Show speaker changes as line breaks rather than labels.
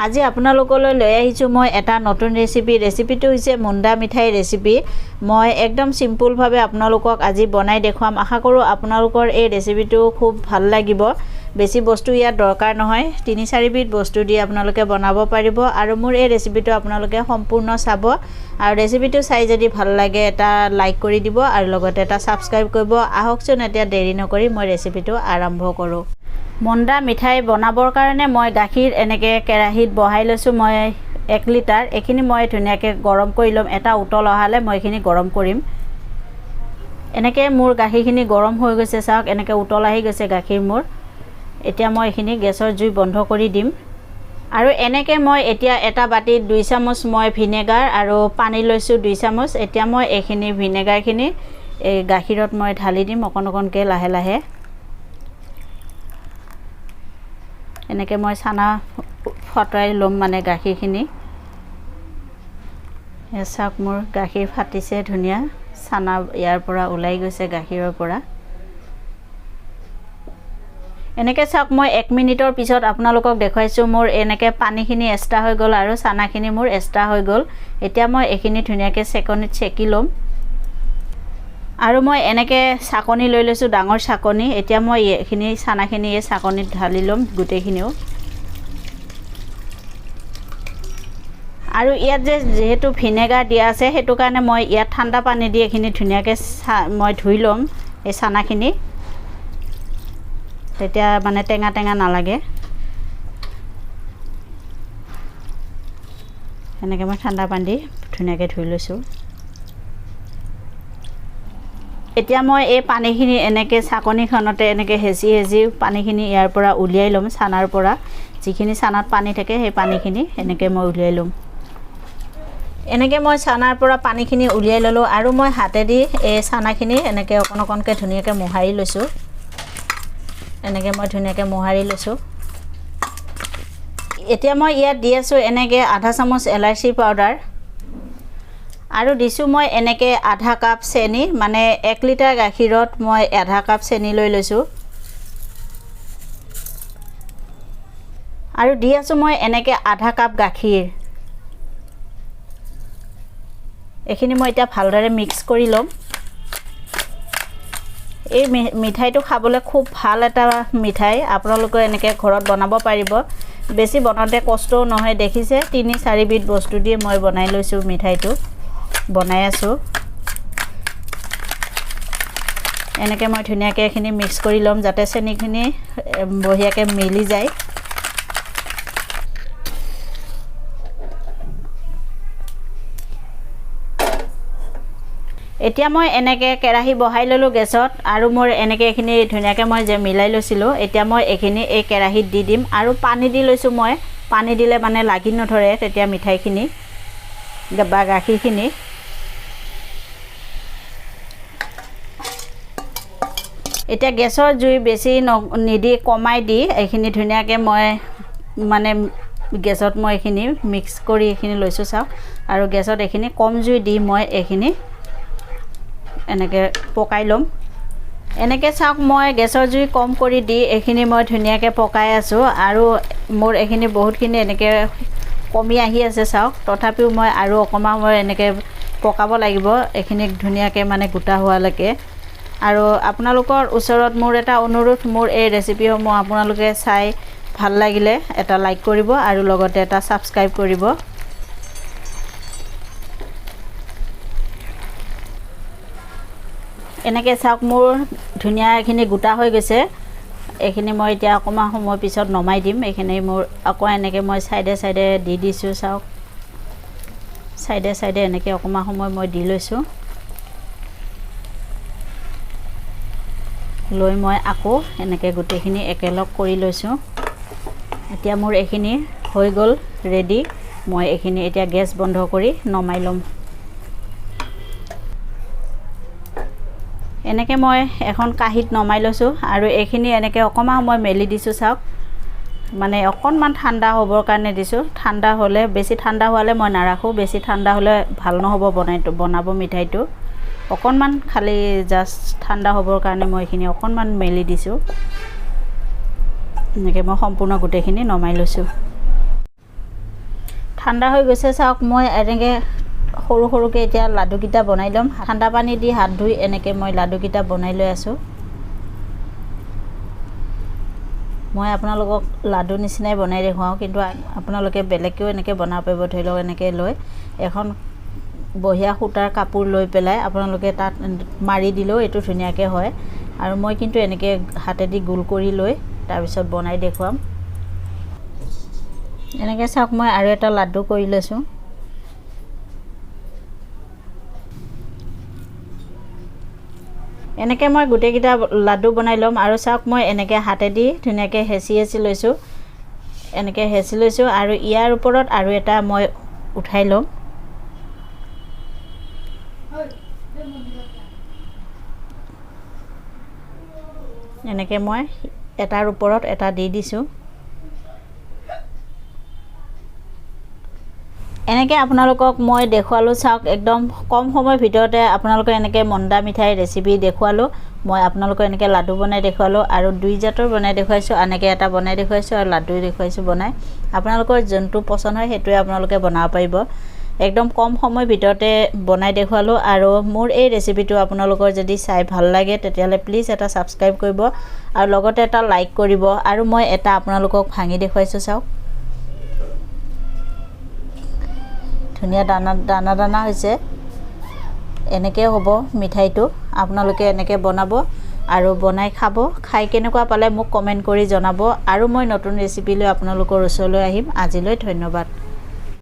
আজি আপোনালোকলৈ লৈ আহিছোঁ মই এটা নতুন ৰেচিপিটো হৈছে মন্দা মিঠাই ৰেচিপি। মই একদম সিম্পলভাৱে আপোনালোকক আজি বনাই দেখুৱাম। আশা কৰোঁ আপোনালোকৰ এই ৰেচিপিটো খুব ভাল লাগিব। বেছি বস্তু ইয়াত দৰকাৰ নহয়, ৩-৪ বিধ বস্তু দি আপোনালোকে বনাব পাৰিব। আৰু মোৰ এই ৰেচিপিটো আপোনালোকে সম্পূৰ্ণ চাব আৰু ৰেচিপিটো চাই যদি ভাল লাগে এটা লাইক কৰি দিব আৰু লগতে এটা ছাবস্ক্ৰাইব কৰিব। আহকচোন এতিয়া দেৰি নকৰি মই ৰেচিপিটো আৰম্ভ কৰোঁ। মন্দা মিঠাই বনাবৰ কাৰণে মই গাখীৰ এনেকৈ কেৰাহীত বহাই লৈছোঁ। মই 1 লিটাৰ, এইখিনি মই ধুনীয়াকৈ গৰম কৰি ল'ম। এটা উতল অহালে মই এইখিনি গৰম কৰিম। এনেকৈ মোৰ গাখীৰখিনি গৰম হৈ গৈছে, চাওক এনেকৈ উতল আহি গৈছে গাখীৰ মোৰ। এতিয়া মই এইখিনি গেছৰ জুই বন্ধ কৰি দিম। আৰু এনেকৈ মই এতিয়া এটা বাটিত 2 চামুচ মই ভিনেগাৰ আৰু পানী লৈছোঁ 2 চামুচ। এতিয়া মই এইখিনি ভিনেগাৰখিনি এই গাখীৰত মই ঢালি দিম অকণ অকণকৈ লাহে লাহে। এনেকৈ মই চানা ফটাই ল'ম মানে গাখীৰখিনি। চাওক মোৰ গাখীৰ ফাটিছে ধুনীয়া, চানা ইয়াৰ পৰা ওলাই গৈছে গাখীৰৰ পৰা। এনেকৈ চাওক মই 1 মিনিটৰ পিছত আপোনালোকক দেখুৱাইছোঁ। মোৰ এনেকৈ পানীখিনি এক্সট্ৰা হৈ গ'ল আৰু চানাখিনি মোৰ এক্সট্ৰা হৈ গ'ল। এতিয়া মই এইখিনি ধুনীয়াকৈ চেকনিত চেকি ল'ম। আৰু মই এনেকৈ চাকনি লৈ লৈছোঁ, ডাঙৰ চাকনি। এতিয়া মই এইখিনি চানাখিনি এই চাকনিত ঢালি ল'ম গোটেইখিনিও। আৰু ইয়াত যিহেতু ভিনেগাৰ দিয়া আছে সেইটো কাৰণে মই ইয়াত ঠাণ্ডা পানী দি এইখিনি ধুনীয়াকৈ মই ধুই ল'ম এই চানাখিনি, তেতিয়া মানে টেঙা টেঙা নালাগে। এনেকৈ মই ঠাণ্ডা পানী দি ধুনীয়াকৈ ধুই লৈছোঁ। এতিয়া মই এই পানীখিনি এনেকৈ চাকনিখনতে এনেকৈ হেঁচি পানীখিনি ইয়াৰ পৰা উলিয়াই ল'ম। চানাৰ পৰা যিখিনি চানাত পানী থাকে সেই পানীখিনি এনেকৈ মই উলিয়াই ল'ম। এনেকৈ মই চানাৰ পৰা পানীখিনি উলিয়াই ল'লোঁ আৰু মই হাতেদি এই চানাখিনি এনেকৈ অকণ অকণকৈ ধুনীয়াকৈ মোহাৰি লৈছোঁ। এনেকৈ মই ধুনীয়াকৈ মোহাৰি লৈছোঁ। এতিয়া মই ইয়াত দি আছোঁ এনেকৈ আধা চামুচ এলাইচি পাউডাৰ আৰু দিছোঁ মই এনেকৈ আধা কাপ চেনি, মানে 1 লিটাৰ গাখীৰত মই আধা কাপ চেনি লৈ লৈছোঁ। আৰু দি আছোঁ মই এনেকৈ আধা কাপ গাখীৰ। এইখিনি মই এতিয়া ভালদৰে মিক্স কৰি ল'ম। এই মিঠাইটো খাবলৈ খুব ভাল এটা মিঠাই, আপোনালোকে এনেকৈ ঘৰত বনাব পাৰিব। বেছি বনাওঁতে কষ্টও নহয়। দেখিছে 3-4 বিধ বস্তু দি মই বনাই লৈছোঁ, মিঠাইটো বনাই আছোঁ। এনেকৈ মই ধুনীয়াকৈ এইখিনি মিক্স কৰি ল'ম যাতে চেনিখিনি বঢ়িয়াকৈ মিলি যায়। এতিয়া মই এনেকৈ কেৰাহী বহাই ল'লোঁ গেছত আৰু মোৰ এনেকৈ এইখিনি ধুনীয়াকৈ মই যে মিলাই লৈছিলোঁ। এতিয়া মই এইখিনি এই কেৰাহীত দি দিম আৰু পানী দি লৈছোঁ মই। পানী দিলে মানে লাগি নধৰে তেতিয়া মিঠাইখিনি বা গাখীৰখিনি। এতিয়া গেছৰ জুই বেছি নিদি কমাই দি এইখিনি ধুনীয়াকৈ মই মানে গেছত মই এইখিনি মিক্স কৰি এইখিনি লৈছোঁ, চাওক। আৰু গেছত এইখিনি কম জুই দি মই এইখিনি এনেকৈ পকাই ল'ম। এনেকৈ চাওক মই গেছৰ জুই কম কৰি দি এইখিনি মই ধুনীয়াকৈ পকাই আছোঁ আৰু মোৰ এইখিনি বহুতখিনি এনেকৈ কমি আহি আছে, চাওক। তথাপিও মই আৰু অকণমান মই এনেকৈ পকাব লাগিব এইখিনি ধুনীয়াকৈ মানে গোটা হোৱালৈকে। আৰু আপোনালোকৰ ওচৰত মোৰ এটা অনুৰোধ, মোৰ এই ৰেচিপিসমূহ আপোনালোকে চাই ভাল লাগিলে এটা লাইক কৰিব আৰু লগতে এটা ছাবস্ক্ৰাইব কৰিব। এনেকৈ চাওক মোৰ ধুনীয়া এইখিনি গোটা হৈ গৈছে। এইখিনি মই এতিয়া অকণমান সময় পিছত নমাই দিম। এইখিনি মোৰ আকৌ এনেকৈ মই চাইডে চাইডে দি দিছোঁ, চাওক। চাইডে চাইডে এনেকৈ অকণমান সময় মই দি লৈছোঁ। লৈ মই আকৌ এনেকৈ গোটেইখিনি একেলগ কৰি লৈছোঁ। এতিয়া মোৰ এইখিনি হৈ গ'ল ৰেডি। মই এইখিনি এতিয়া গেছ বন্ধ কৰি নমাই ল'ম। এনেকৈ মই এখন কাঁহীত নমাই লৈছোঁ আৰু এইখিনি এনেকৈ অকণমান সময় মেলি দিছোঁ, চাওক। মানে অকণমান ঠাণ্ডা হ'বৰ কাৰণে দিছোঁ। ঠাণ্ডা হ'লে, বেছি ঠাণ্ডা হোৱালে মই নাৰাখোঁ। বেছি ঠাণ্ডা হ'লে ভাল নহ'ব বনাব মিঠাইটো। অকণমান খালি জাষ্ট ঠাণ্ডা হ'বৰ কাৰণে মই এইখিনি অকণমান মেলি দিছোঁ। এনেকৈ মই সম্পূৰ্ণ গোটেইখিনি নমাই লৈছোঁ। ঠাণ্ডা হৈ গৈছে চাওক মই এনেকৈ সৰু সৰুকৈ এতিয়া লাডুকেইটা বনাই ল'ম ঠাণ্ডা পানী দি হাত ধুই এনেকৈ মই লাডুকেইটা বনাই লৈ আছোঁ মই আপোনালোকক লাডু নিচিনাই বনাই দেখুৱাওঁ কিন্তু আপোনালোকে বেলেগকেও এনেকৈ বনাব পাৰিব ধৰি লওক এনেকৈ লৈ এখন বঢ়িয়া সূতাৰ কাপোৰ লৈ পেলাই আপোনালোকে তাত মাৰি দিলেও এইটো ধুনীয়াকৈ হয় আৰু মই কিন্তু এনেকৈ হাতেদি গোল কৰি লৈ তাৰপিছত বনাই দেখুৱাম এনেকৈ চাওক মই আৰু এটা লাডু কৰি লৈছোঁ এনেকৈ মই গোটেইকেইটা লাডু বনাই ল'ম আৰু চাওক মই এনেকৈ হাতেদি ধুনীয়াকৈ হেঁচি লৈছোঁ এনেকৈ হেঁচি লৈছোঁ আৰু ইয়াৰ ওপৰত আৰু এটা মই উঠাই ল'ম এনেকৈ মই এটাৰ ওপৰত এটা দি দিছোঁ এনেকৈ আপোনালোকক মই দেখুৱালোঁ চাওক একদম কম সময়ৰ ভিতৰতে আপোনালোকে এনেকৈ মন্দা মিঠাই ৰেচিপি দেখুৱালোঁ মই আপোনালোকক এনেকৈ লাডু বনাই দেখুৱালোঁ আৰু দুই জাতৰ বনাই দেখুৱাইছোঁ এনেকৈ এটা বনাই দেখুৱাইছোঁ আৰু লাডু দেখুৱাইছোঁ বনাই আপোনালোকৰ যোনটো পচন্দ হয় সেইটোৱে আপোনালোকে বনাব পাৰিব একদম কম সময়ৰ ভিতৰতে বনাই দেখুৱালোঁ আৰু মোৰ এই ৰেচিপিটো আপোনালোকৰ যদি চাই ভাল লাগে তেতিয়াহ'লে প্লিজ এটা ছাবস্ক্ৰাইব কৰিব আৰু লগতে এটা লাইক কৰিব আৰু মই এটা আপোনালোকক ভাঙি দেখুৱাইছোঁ চাওক ধুনীয়া দানা দানা হৈছে এনেকৈ হ'ব মিঠাইটো আপোনালোকে এনেকৈ বনাব আৰু বনাই খাব খাই কেনেকুৱা পালে মোক কমেণ্ট কৰি জনাব আৰু মই নতুন ৰেচিপি লৈ আপোনালোকৰ ওচৰলৈ আহিম আজিলৈ ধন্যবাদ